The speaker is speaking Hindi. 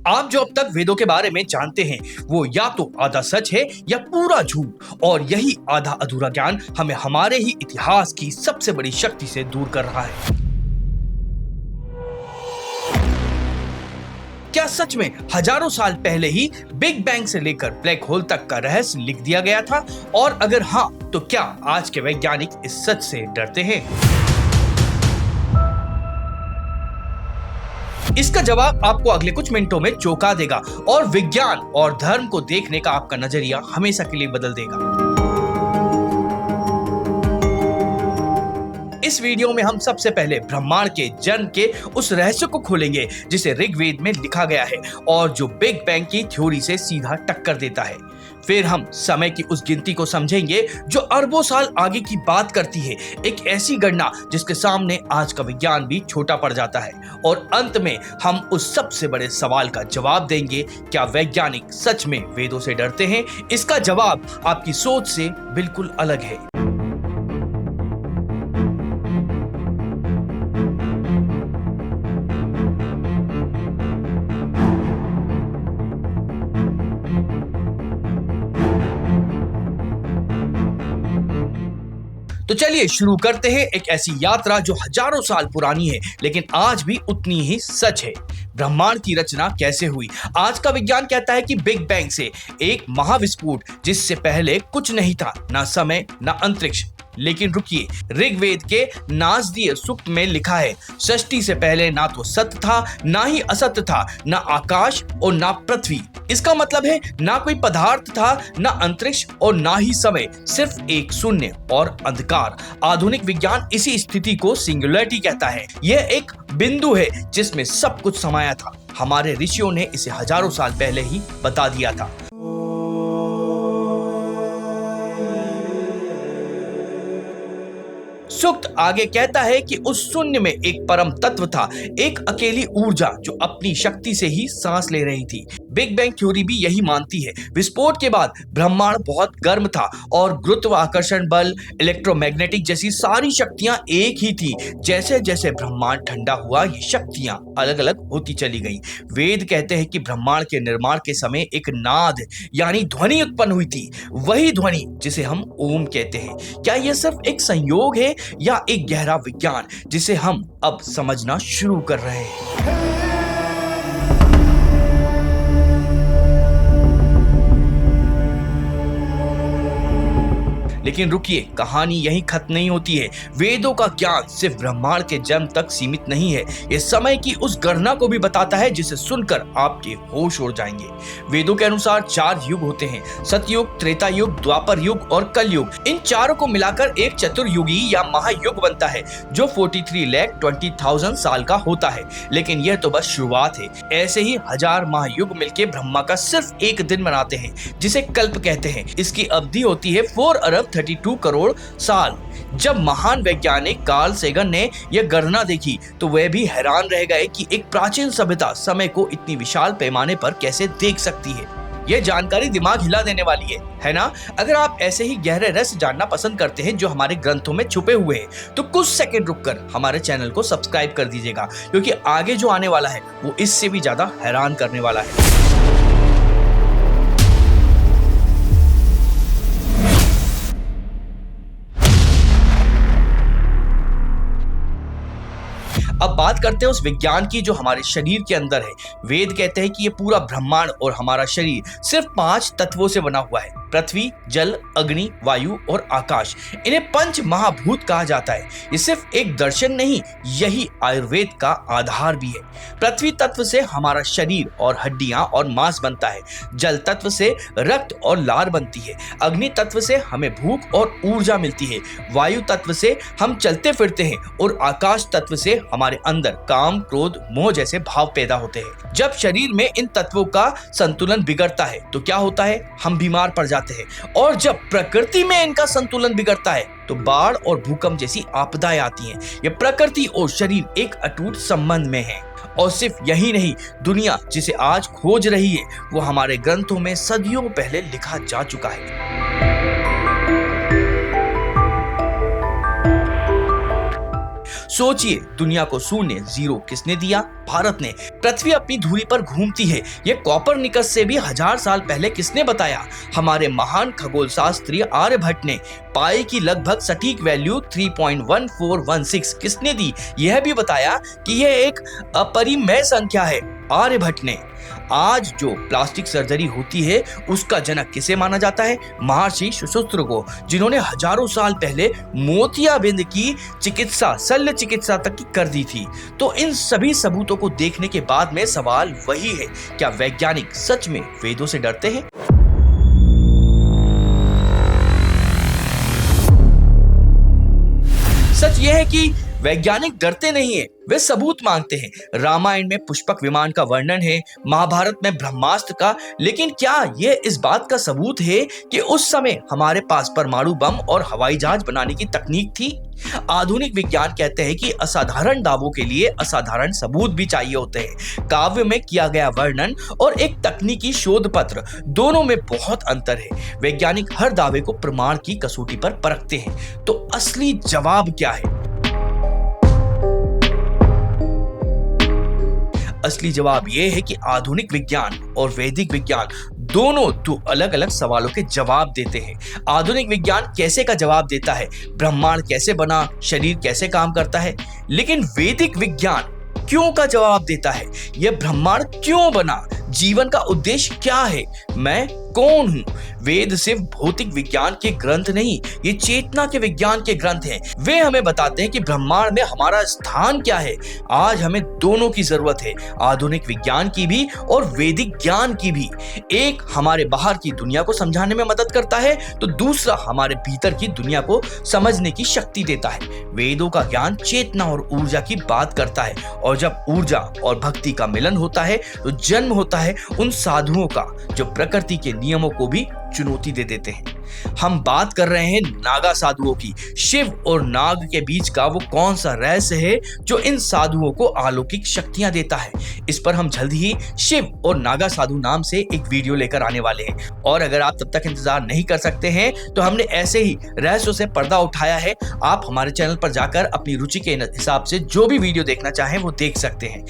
आप जो अब तक वेदों के बारे में जानते हैं वो या तो आधा सच है या पूरा झूठ, और यही आधा अधूरा ज्ञान हमें हमारे ही इतिहास की सबसे बड़ी शक्ति से दूर कर रहा है। क्या सच में हजारों साल पहले ही बिग बैंग से लेकर ब्लैक होल तक का रहस्य लिख दिया गया था? और अगर हाँ, तो क्या आज के वैज्ञानिक इस सच से डरते हैं? इसका जवाब आपको अगले कुछ मिनटों में चौंका देगा और विज्ञान और धर्म को देखने का आपका नजरिया हमेशा के लिए बदल देगा। इस वीडियो में हम सबसे पहले ब्रह्मांड के जन्म के उस रहस्य को खोलेंगे जिसे ऋग्वेद में लिखा गया है और जो बिग बैंग की थ्योरी से सीधा टक्कर देता है। फिर हम समय की उस गिनती को समझेंगे जो अरबों साल आगे की बात करती है, एक ऐसी गणना जिसके सामने आज का विज्ञान भी छोटा पड़ जाता है। और अंत में हम उस सबसे बड़े सवाल का जवाब देंगे, क्या वैज्ञानिक सच में वेदों से डरते हैं? इसका जवाब आपकी सोच से बिल्कुल अलग है। तो चलिए शुरू करते हैं एक ऐसी यात्रा जो हजारों साल पुरानी है लेकिन आज भी उतनी ही सच है। ब्रह्मांड की रचना कैसे हुई? आज का विज्ञान कहता है कि बिग बैंग से एक महाविस्फोट जिससे पहले कुछ नहीं था, ना समय ना अंतरिक्ष। लेकिन रुकिए, ऋग्वेद के नासदीय सूक्त में लिखा है, सृष्टि से पहले ना तो सत्य था ना ही असत्य था, ना आकाश और ना पृथ्वी। इसका मतलब है ना कोई पदार्थ था, ना अंतरिक्ष और ना ही समय, सिर्फ एक शून्य और अंधकार। आधुनिक विज्ञान इसी स्थिति को सिंगुलरिटी कहता है। यह एक बिंदु है जिसमें सब कुछ समाया था। हमारे ऋषियों ने इसे हजारों साल पहले ही बता दिया था। सूक्त आगे कहता है कि उस शून्य में एक परम तत्व था, एक अकेली ऊर्जा जो अपनी शक्ति से ही सांस ले रही थी। बिग बैंग थ्योरी भी यही मानती है। विस्फोट के बाद ब्रह्मांड बहुत गर्म था और गुरुत्वाकर्षण बल, इलेक्ट्रोमैग्नेटिक जैसी सारी शक्तियां एक ही थी। जैसे जैसे ब्रह्मांड ठंडा हुआ, ये शक्तियां अलग अलग होती चली गईं। वेद कहते हैं कि ब्रह्मांड के निर्माण के समय एक नाद यानी ध्वनि उत्पन्न हुई थी, वही ध्वनि जिसे हम ओम कहते हैं। क्या यह सिर्फ एक संयोग है या एक गहरा विज्ञान जिसे हम अब समझना शुरू कर रहे हैं? लेकिन रुकिए, कहानी यहीं खत्म नहीं होती है। वेदों का ज्ञान सिर्फ ब्रह्मांड के जन्म तक सीमित नहीं है, ये समय की उस गणना को भी बताता है जिसे सुनकर आपके होश उड़ जाएंगे। वेदों के अनुसार 4 युग होते हैं, सतयुग, त्रेता युग, द्वापर युग और कलयुग। इन चारों को मिलाकर एक चतुर्युगी या महायुग बनता है जो 43,20,000 साल का होता है। लेकिन यह तो बस शुरुआत है। ऐसे ही 1000 महायुग मिलकर ब्रह्मा का सिर्फ एक दिन बनाते हैं जिसे कल्प कहते हैं। इसकी अवधि होती है 4 अरब 32 करोड़ साल। जब महान वैज्ञानिक कार्ल सेगन ने यह गणना देखी तो वह भी हैरान रह गए कि एक प्राचीन सभ्यता समय को इतनी विशाल पैमाने पर कैसे देख सकती है। यह जानकारी दिमाग हिला देने वाली है ना? अगर आप ऐसे ही गहरे रहस्य जानना पसंद करते हैं जो हमारे ग्रंथों में छुपे हुए हैं तो कुछ सेकंड रुककर हमारे चैनल को सब्सक्राइब कर दीजिएगा, क्योंकि आगे जो आने वाला है वो इससे भी ज्यादा हैरान करने वाला है। अब बात करते हैं उस विज्ञान की जो हमारे शरीर के अंदर है। वेद कहते हैं कि ये पूरा ब्रह्मांड और हमारा शरीर सिर्फ 5 तत्वों से बना हुआ है, पृथ्वी, जल, अग्नि, वायु और आकाश। इन्हें पंच महाभूत कहा जाता है। ये सिर्फ एक दर्शन नहीं, यही आयुर्वेद का आधार भी है। पृथ्वी तत्व से हमारा शरीर और हड्डियां और मांस बनता है, जल तत्व से रक्त और लार बनती है, अग्नि तत्व से हमें भूख और ऊर्जा मिलती है, वायु तत्व से हम चलते फिरते हैं और आकाश तत्व से हमारे अंदर काम, क्रोध, मोह जैसे भाव पैदा होते हैं। जब शरीर में इन तत्वों का संतुलन बिगड़ता है तो क्या होता है? हम बीमार पड़ जाते हैं। और जब प्रकृति में इनका संतुलन बिगड़ता है तो बाढ़ और भूकंप जैसी आपदाएं आती हैं। ये प्रकृति और शरीर एक अटूट संबंध में है। और सिर्फ यही नहीं, दुनिया जिसे आज खोज रही है वो हमारे ग्रंथों में सदियों पहले लिखा जा चुका है। सोचिए, दुनिया को शून्य, जीरो किसने दिया? भारत ने। पृथ्वी अपनी धुरी पर घूमती है, ये कॉपरनिकस से भी 1000 साल पहले किसने बताया? हमारे महान खगोलशास्त्री आर्यभट्ट ने। पाई की लगभग सटीक वैल्यू 3.1416 किसने दी? यह भी बताया कि यह एक अपरिमेय संख्या है, आर्यभट्ट ने। आज जो प्लास्टिक सर्जरी होती है उसका जनक किसे माना जाता है? महर्षि सुश्रुत को, जिन्होंने हजारों साल पहले मोतियाबिंद की चिकित्सा, शल्य चिकित्सा तक की कर दी थी। तो इन सभी सबूतों को देखने के बाद में सवाल वही है, क्या वैज्ञानिक सच में वेदों से डरते हैं? सच यह है कि वैज्ञानिक डरते नहीं है, वे सबूत मांगते हैं। रामायण में पुष्पक विमान का वर्णन है, महाभारत में ब्रह्मास्त्र का, लेकिन क्या यह इस बात का सबूत है कि उस समय हमारे पास परमाणु बम और हवाई जहाज बनाने की तकनीक थी? आधुनिक विज्ञान कहते हैं कि असाधारण दावों के लिए असाधारण सबूत भी चाहिए होते हैं। काव्य में किया गया वर्णन और एक तकनीकी शोध पत्र, दोनों में बहुत अंतर है। वैज्ञानिक हर दावे को प्रमाण की कसौटी पर परखते हैं। तो असली जवाब क्या है? असली जवाब यह है कि आधुनिक विज्ञान और वैदिक विज्ञान दोनों दो अलग अलग सवालों के जवाब देते हैं। आधुनिक विज्ञान कैसे का जवाब देता है, ब्रह्मांड कैसे बना, शरीर कैसे काम करता है, लेकिन वैदिक विज्ञान क्यों का जवाब देता है, यह ब्रह्मांड क्यों बना, जीवन का उद्देश्य क्या है, मैं कौन हूं। वेद सिर्फ भौतिक विज्ञान के ग्रंथ नहीं, ये चेतना के विज्ञान के ग्रंथ हैं। वे हमें बताते हैं कि ब्रह्मांड में हमारा स्थान क्या है। आज हमें दोनों की जरूरत है, आधुनिक विज्ञान की भी और वैदिक ज्ञान की भी। एक हमारे बाहर की दुनिया को समझाने में मदद करता है, तो दूसरा हमारे भीतर की दुनिया को समझने की शक्ति देता है। वेदों का ज्ञान चेतना और ऊर्जा की बात करता है, और जब ऊर्जा और भक्ति का मिलन होता है तो जन्म होता है उन साधुओं का जो प्रकृति के नियमों को भी चुनौती दे देते हैं। हम बात कर रहे हैं नागा साधुओं की। शिव और नाग के बीच का वो कौन सा रहस्य है जो इन साधुओं को अलौकिक शक्तियां देता है? इस पर हम जल्द ही शिव और नागा साधु नाम से एक वीडियो लेकर आने वाले हैं। और अगर आप तब तक इंतजार नहीं कर सकते हैं तो हमने ऐसे ही रहस्यों से पर्दा उठाया है। आप हमारे चैनल पर जाकर अपनी रुचि के हिसाब से जो भी वीडियो देखना चाहें वो देख सकते हैं।